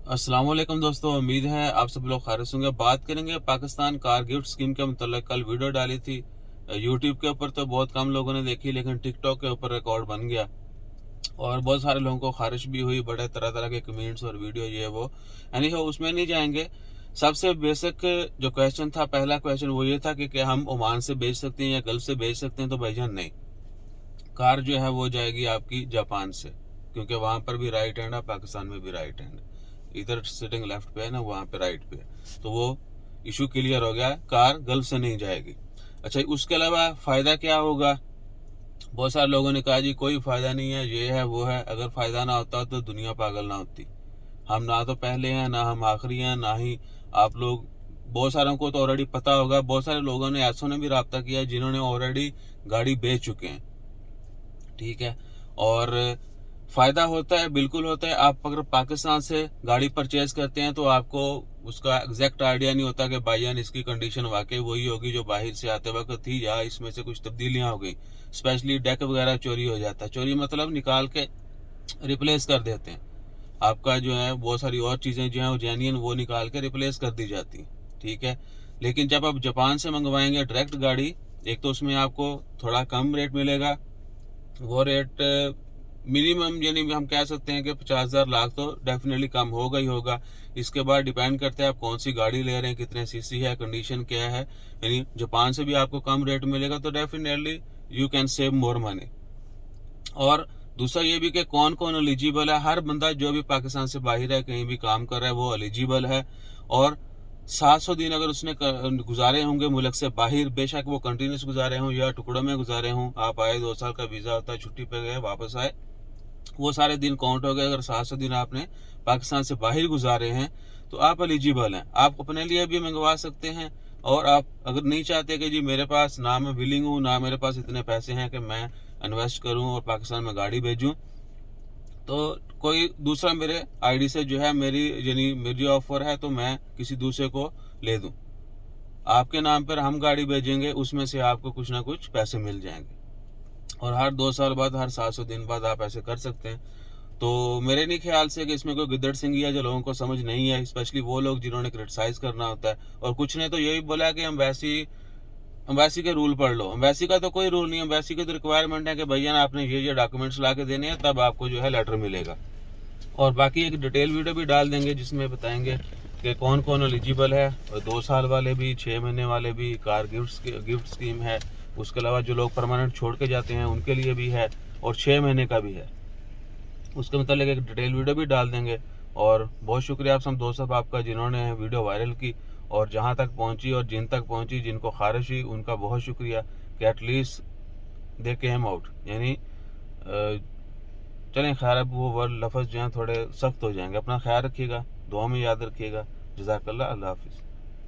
अस्सलाम वालेकुम दोस्तों, उम्मीद है आप सब लोग खैरियत होंगे। बात करेंगे पाकिस्तान कार गिफ्ट स्कीम के मुताल्लिक। कल वीडियो डाली थी यूट्यूब के ऊपर, तो बहुत कम लोगों ने देखी, लेकिन टिकटॉक के ऊपर रिकॉर्ड बन गया और बहुत सारे लोगों को खारिश भी हुई। बड़े तरह तरह के कमेंट्स और वीडियो ये वो, यानी हो उसमें नहीं जाएंगे। सबसे बेसिक जो क्वेश्चन था, पहला क्वेश्चन वो ये था कि क्या हम ओमान से भेज सकते हैं या गल्फ से भेज सकते हैं। तो भाईजान नहीं, कार जो है वो जाएगी आपकी जापान से, क्योंकि वहां पर भी राइट हैंड है, पाकिस्तान में भी राइट हैंड है। इधर सिटिंग लेफ्ट पे है ना, वहां पे राइट पे है। तो वो इशू क्लियर हो गया, कार गल्फ से नहीं जाएगी। अच्छा, उसके अलावा फायदा क्या होगा? बहुत सारे लोगों ने कहा जी कोई फायदा नहीं है, ये है वो है। अगर फायदा ना होता तो दुनिया पागल ना होती। हम ना तो पहले हैं, ना हम आखिरी हैं, ना ही आप लोग। बहुत सारों को तो ऑलरेडी पता होगा। बहुत सारे लोगों ने ऐसों ने भी रब्ता किया है जिन्होंने ऑलरेडी गाड़ी बेच चुके हैं, ठीक है। और फायदा होता है, बिल्कुल होता है। आप अगर पाकिस्तान से गाड़ी परचेज करते हैं तो आपको उसका एग्जैक्ट आइडिया नहीं होता कि भाईजान इसकी कंडीशन वाकई वही होगी जो बाहर से आते वक्त थी, या इसमें से कुछ तब्दीलियां हो गई। स्पेशली डेक वगैरह चोरी हो जाता है। चोरी मतलब निकाल के रिप्लेस कर देते हैं। आपका जो है बहुत सारी और चीजें जो है जेन्युइन वो निकाल के रिप्लेस कर दी जाती है, ठीक है। लेकिन जब आप जापान से मंगवाएंगे डायरेक्ट गाड़ी, एक तो उसमें आपको थोड़ा कम रेट मिलेगा। वो रेट मिनिमम, यानी हम कह सकते हैं कि 50,000 लाख तो डेफिनेटली कम होगा ही होगा। इसके बाद डिपेंड करता है आप कौन सी गाड़ी ले रहे हैं, कितने सीसी है, कंडीशन क्या है। यानी जापान से भी आपको कम रेट मिलेगा, तो definitely you can save more money. और दूसरा ये भी कि कौन कौन एलिजिबल है। हर बंदा जो भी पाकिस्तान से बाहर है, कहीं भी काम कर रहा है, वो एलिजिबल है। और 700 दिन अगर उसने गुजारे होंगे मुल्क से बाहर, बेशक वो कंटिन्यूस गुजारे हों या टुकड़ों में गुजारे हों। आप आए 2 साल का वीजा होता है, छुट्टी पे गए वापस आए, वो सारे दिन काउंट हो गए। अगर 700 दिन आपने पाकिस्तान से बाहर गुजारे हैं तो आप एलिजिबल हैं। आप अपने लिए भी मंगवा सकते हैं। और आप अगर नहीं चाहते कि जी मेरे पास ना मैं विलिंग हूँ, ना मेरे पास इतने पैसे हैं कि मैं इन्वेस्ट करूं और पाकिस्तान में गाड़ी भेजूं, तो कोई दूसरा मेरे आईडी से जो है मेरी, यानी मेरी ऑफर है तो मैं किसी दूसरे को ले दूं, आपके नाम पर हम गाड़ी भेजेंगे, उसमें से आपको कुछ ना कुछ पैसे मिल जाएंगे। और हर 2 साल बाद, हर 700 दिन बाद आप ऐसे कर सकते हैं। तो मेरे नहीं ख्याल से कि इसमें कोई गिद्दड़ सिंह है। जो लोगों को समझ नहीं है, स्पेशली वो लोग जिन्होंने क्रिटिसाइज करना होता है। और कुछ ने तो यही बोला कि एम्बेसी के रूल पढ़ लो। एम्बेसी का तो कोई रूल नहीं है। एम्बेसी की तो रिक्वायरमेंट है कि भैया आपने ये डॉक्यूमेंट्स ला के देने हैं, तब आपको जो है लेटर मिलेगा। और बाकी एक डिटेल वीडियो भी डाल देंगे जिसमें बताएंगे कि कौन कौन एलिजिबल है। और 2 साल वाले भी, 6 महीने वाले भी, कार गिफ्ट स्कीम है। उसके अलावा जो लोग परमानेंट छोड़ के जाते हैं उनके लिए भी है, और 6 महीने का भी है। उसके मतलब एक डिटेल वीडियो भी डाल देंगे। और बहुत शुक्रिया आप सब दोस्तों आपका, जिन्होंने वीडियो वायरल की और जहां तक पहुंची और जिन तक पहुंची, जिनको खारिश हुई, उनका बहुत शुक्रिया कि एटलीस्ट दे केम आउट। यानी चलें खैर, अब वो वर्ड लफ्ज़ जो हैं थोड़े सख्त हो जाएंगे। अपना ख्याल रखिएगा, दुआ में याद रखिएगा। जज़ाकल्लाह, अल्लाह हाफिज़।